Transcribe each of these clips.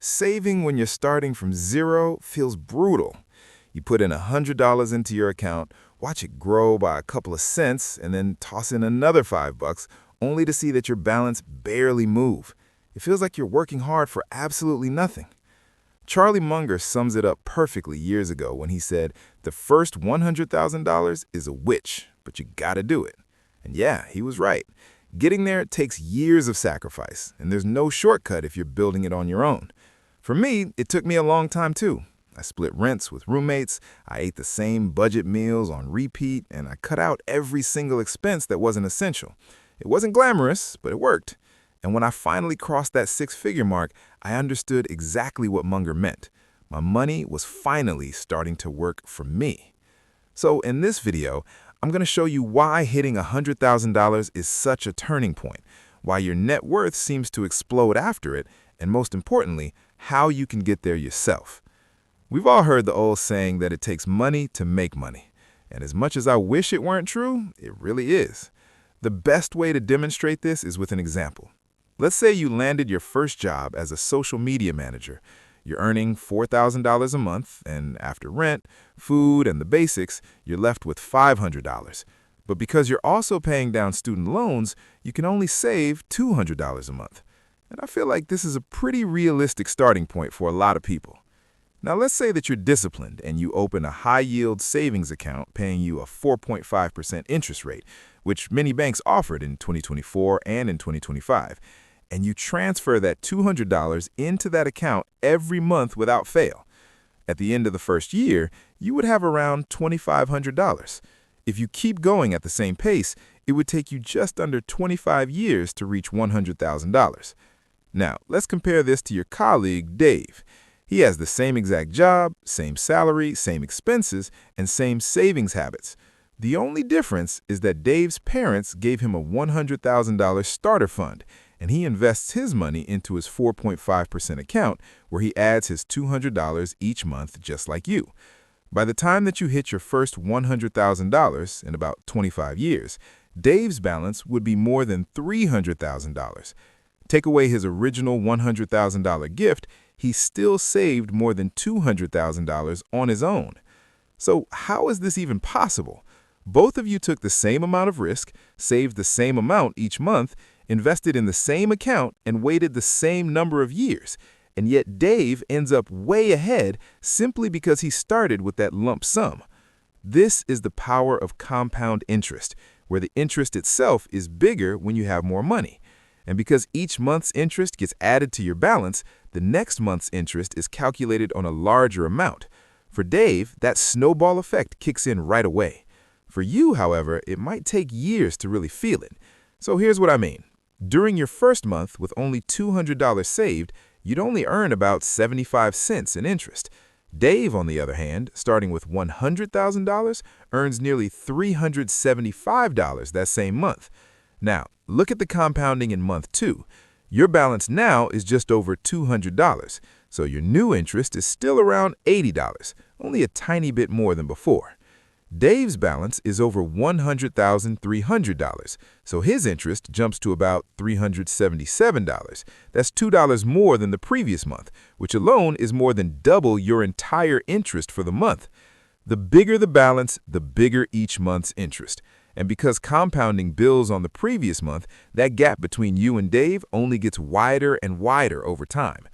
Saving when you're starting from zero feels brutal. You put in $100 into your account, watch it grow by a couple of cents, and then toss in another $5, only to see that your balance barely move. It feels like you're working hard for absolutely nothing. Charlie Munger sums it up perfectly years ago when he said, "The first $100,000 is a witch, but you gotta do it." And yeah, he was right. Getting there takes years of sacrifice, and there's no shortcut if you're building it on your own. For me, it took me a long time too. I split rents with roommates, I ate the same budget meals on repeat, and I cut out every single expense that wasn't essential. It wasn't glamorous, but it worked. And when I finally crossed that six-figure mark, I understood exactly what Munger meant. My money was finally starting to work for me. So in this video, I'm going to show you why hitting $100,000 is such a turning point, why your net worth seems to explode after it, and most importantly, how you can get there yourself. We've all heard the old saying that it takes money to make money. And as much as I wish it weren't true, it really is. The best way to demonstrate this is with an example. Let's say you landed your first job as a social media manager. You're earning $4,000 a month, and after rent, food, and the basics, you're left with $500. But because you're also paying down student loans, you can only save $200 a month. And I feel like this is a pretty realistic starting point for a lot of people. Now let's say that you're disciplined and you open a high-yield savings account paying you a 4.5% interest rate, which many banks offered in 2024 and in 2025. And you transfer that $200 into that account every month without fail. At the end of the first year, you would have around $2,500. If you keep going at the same pace, it would take you just under 25 years to reach $100,000. Now, let's compare this to your colleague, Dave. He has the same exact job, same salary, same expenses, and same savings habits. The only difference is that Dave's parents gave him a $100,000 starter fund, and he invests his money into his 4.5% account, where he adds his $200 each month just like you. By the time that you hit your first $100,000 in about 25 years, Dave's balance would be more than $300,000. Take away his original $100,000 gift, he still saved more than $200,000 on his own. So how is this even possible? Both of you took the same amount of risk, saved the same amount each month, invested in the same account, and waited the same number of years. And yet Dave ends up way ahead simply because he started with that lump sum. This is the power of compound interest, where the interest itself is bigger when you have more money. And because each month's interest gets added to your balance, the next month's interest is calculated on a larger amount. For Dave, that snowball effect kicks in right away. For you, however, it might take years to really feel it. So here's what I mean. During your first month with only $200 saved, you'd only earn about 75 cents in interest. Dave, on the other hand, starting with $100,000, earns nearly $375 that same month. Now, look at the compounding in month 2. Your balance now is just over $200, so your new interest is still around $80, only a tiny bit more than before. Dave's balance is over $100,300, so his interest jumps to about $377. That's $2 more than the previous month, which alone is more than double your entire interest for the month. The bigger the balance, the bigger each month's interest. And because compounding builds on the previous month, that gap between you and Dave only gets wider and wider over time.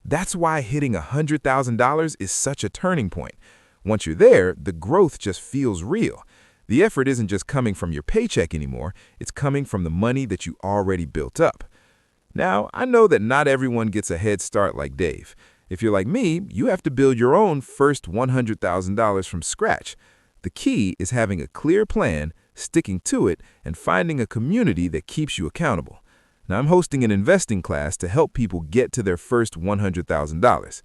That's why hitting $100,000 is such a turning point. Once you're there, the growth just feels real. The effort isn't just coming from your paycheck anymore, it's coming from the money that you already built up. Now, I know that not everyone gets a head start like Dave. If you're like me, you have to build your own first $100,000 from scratch. The key is having a clear plan, sticking to it, and finding a community that keeps you accountable. Now, I'm hosting an investing class to help people get to their first $100,000.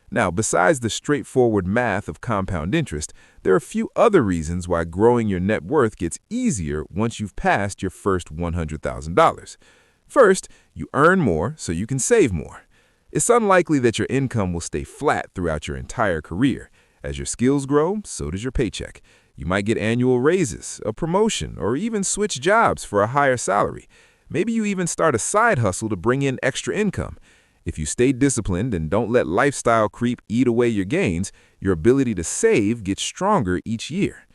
Now, besides the straightforward math of compound interest, there are a few other reasons why growing your net worth gets easier once you've passed your first $100,000. First, you earn more so you can save more. It's unlikely that your income will stay flat throughout your entire career. As your skills grow, so does your paycheck. You might get annual raises, a promotion, or even switch jobs for a higher salary. Maybe you even start a side hustle to bring in extra income. If you stay disciplined and don't let lifestyle creep eat away your gains, your ability to save gets stronger each year.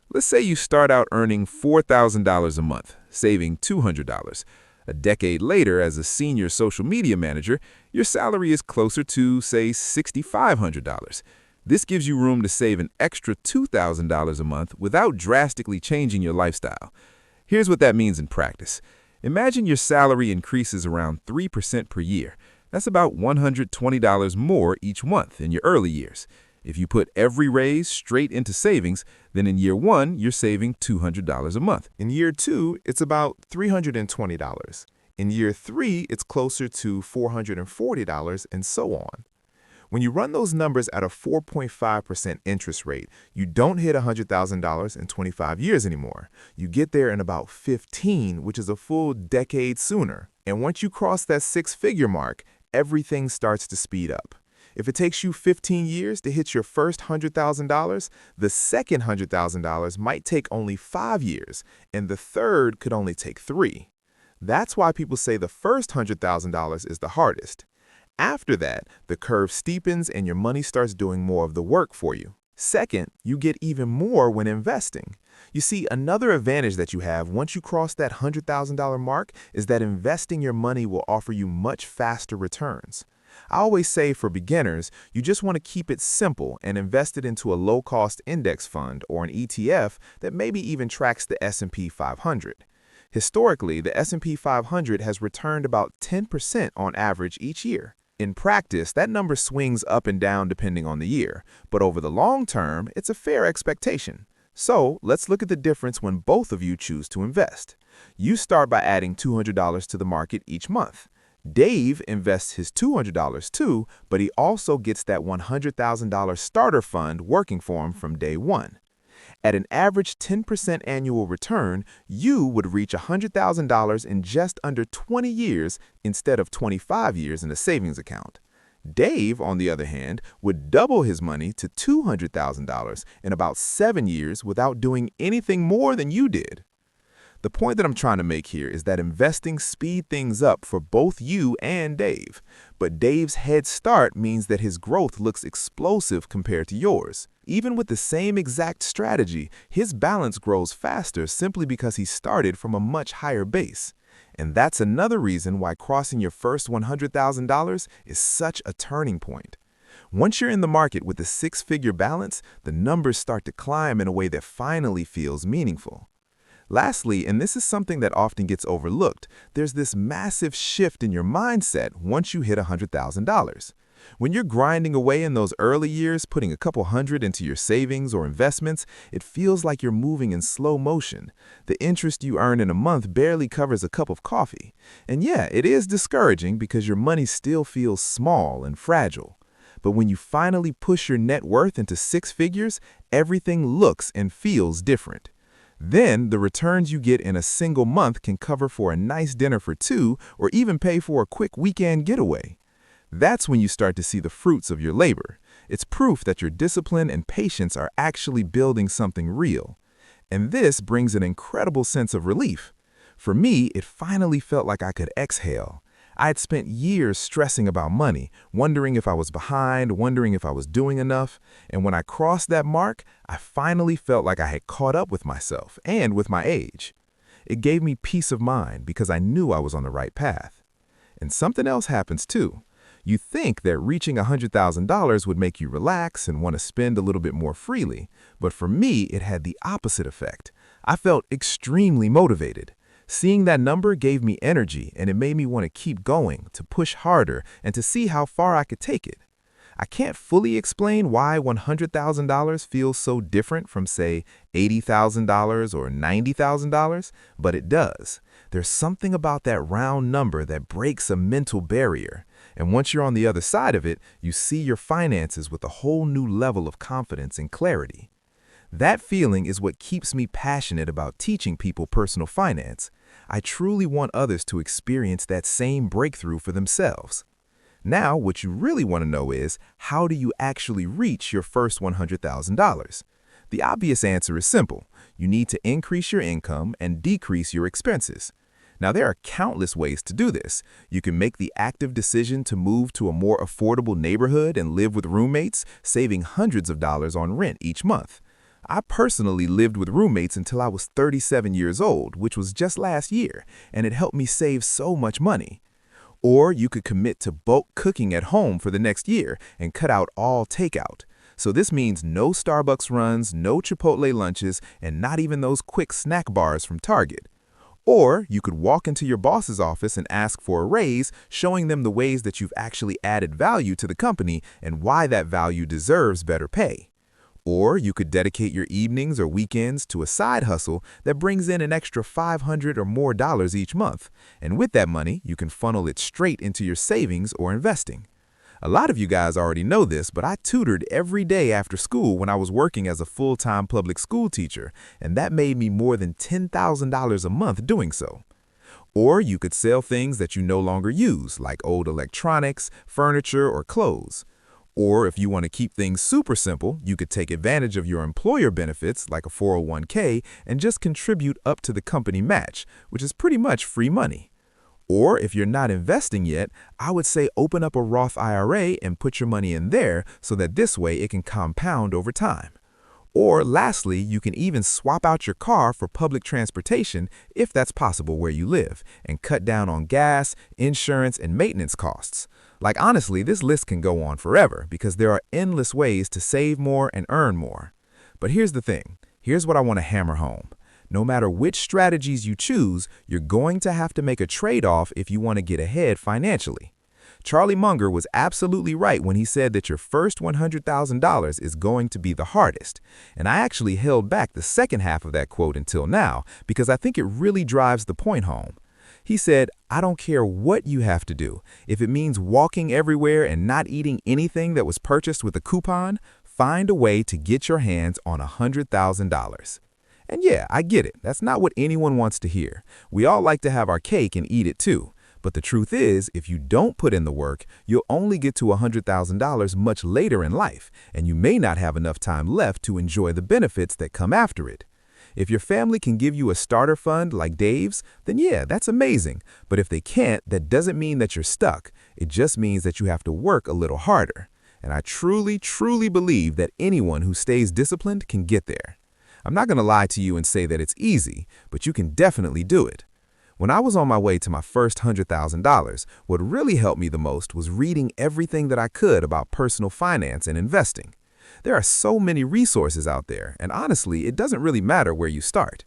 Let's say you start out earning $4,000 a month, saving $200. A decade later, as a senior social media manager, your salary is closer to, say, $6,500. This gives you room to save an extra $2,000 a month without drastically changing your lifestyle. Here's what that means in practice. Imagine your salary increases around 3% per year. That's about $120 more each month in your early years. If you put every raise straight into savings, then in year 1, you're saving $200 a month. In year 2, it's about $320. In year 3, it's closer to $440, and so on. When you run those numbers at a 4.5% interest rate, you don't hit $100,000 in 25 years anymore. You get there in about 15, which is a full decade sooner. And once you cross that six-figure mark, everything starts to speed up. If it takes you 15 years to hit your first $100,000, the second $100,000 might take only 5 years, and the third could only take 3. That's why people say the first $100,000 is the hardest. After that, the curve steepens and your money starts doing more of the work for you. Second, you get even more when investing. You see, another advantage that you have once you cross that $100,000 mark is that investing your money will offer you much faster returns. I always say for beginners, you just want to keep it simple and invest it into a low-cost index fund or an ETF that maybe even tracks the S&P 500. Historically, the S&P 500 has returned about 10% on average each year. In practice, that number swings up and down depending on the year, but over the long term, it's a fair expectation. So let's look at the difference when both of you choose to invest. You start by adding $200 to the market each month. Dave invests his $200 too, but he also gets that $100,000 starter fund working for him from day one. At an average 10% annual return, you would reach $100,000 in just under 20 years instead of 25 years in a savings account. Dave, on the other hand, would double his money to $200,000 in about 7 years without doing anything more than you did. The point that I'm trying to make here is that investing speeds things up for both you and Dave, but Dave's head start means that his growth looks explosive compared to yours. Even with the same exact strategy, his balance grows faster simply because he started from a much higher base. And that's another reason why crossing your first $100,000 is such a turning point. Once you're in the market with a six-figure balance, the numbers start to climb in a way that finally feels meaningful. Lastly, and this is something that often gets overlooked, there's this massive shift in your mindset once you hit $100,000. When you're grinding away in those early years, putting a couple hundred into your savings or investments, it feels like you're moving in slow motion. The interest you earn in a month barely covers a cup of coffee. And yeah, it is discouraging because your money still feels small and fragile. But when you finally push your net worth into six figures, everything looks and feels different. Then, the returns you get in a single month can cover for a nice dinner for two or even pay for a quick weekend getaway. That's when you start to see the fruits of your labor. It's proof that your discipline and patience are actually building something real. And this brings an incredible sense of relief. For me, it finally felt like I could exhale. I had spent years stressing about money, wondering if I was behind, wondering if I was doing enough, and when I crossed that mark, I finally felt like I had caught up with myself and with my age. It gave me peace of mind because I knew I was on the right path. And something else happens too. You think that reaching $100,000 would make you relax and want to spend a little bit more freely, but for me, it had the opposite effect. I felt extremely motivated. Seeing that number gave me energy, and it made me want to keep going, to push harder, and to see how far I could take it. I can't fully explain why $100,000 feels so different from, say, $80,000 or $90,000, but it does. There's something about that round number that breaks a mental barrier, and once you're on the other side of it, you see your finances with a whole new level of confidence and clarity. That feeling is what keeps me passionate about teaching people personal finance. I truly want others to experience that same breakthrough for themselves. Now, what you really want to know is, how do you actually reach your first $100,000? The obvious answer is simple. You need to increase your income and decrease your expenses. Now, there are countless ways to do this. You can make the active decision to move to a more affordable neighborhood and live with roommates, saving hundreds of dollars on rent each month. I personally lived with roommates until I was 37 years old, which was just last year, and it helped me save so much money. Or you could commit to bulk cooking at home for the next year and cut out all takeout. So this means no Starbucks runs, no Chipotle lunches, and not even those quick snack bars from Target. Or you could walk into your boss's office and ask for a raise, showing them the ways that you've actually added value to the company and why that value deserves better pay. Or you could dedicate your evenings or weekends to a side hustle that brings in an extra $500 or more each month. And with that money, you can funnel it straight into your savings or investing. A lot of you guys already know this, but I tutored every day after school when I was working as a full-time public school teacher, and that made me more than $10,000 a month doing so. Or you could sell things that you no longer use, like old electronics, furniture, or clothes. Or if you want to keep things super simple, you could take advantage of your employer benefits, like a 401k, and just contribute up to the company match, which is pretty much free money. Or if you're not investing yet, I would say open up a Roth IRA and put your money in there so that this way it can compound over time. Or lastly, you can even swap out your car for public transportation if that's possible where you live, and cut down on gas, insurance, and maintenance costs. Like honestly, this list can go on forever because there are endless ways to save more and earn more. But here's the thing. Here's what I want to hammer home. No matter which strategies you choose, you're going to have to make a trade-off if you want to get ahead financially. Charlie Munger was absolutely right when he said that your first $100,000 is going to be the hardest. And I actually held back the second half of that quote until now because I think it really drives the point home. He said, "I don't care what you have to do. If it means walking everywhere and not eating anything that was purchased with a coupon, find a way to get your hands on $100,000. And yeah, I get it. That's not what anyone wants to hear. We all like to have our cake and eat it too. But the truth is, if you don't put in the work, you'll only get to $100,000 much later in life, and you may not have enough time left to enjoy the benefits that come after it. If your family can give you a starter fund like Dave's, then yeah, that's amazing. But if they can't, that doesn't mean that you're stuck. It just means that you have to work a little harder. And I truly, truly believe that anyone who stays disciplined can get there. I'm not going to lie to you and say that it's easy, but you can definitely do it. When I was on my way to my first $100,000, what really helped me the most was reading everything that I could about personal finance and investing. There are so many resources out there, and honestly, it doesn't really matter where you start.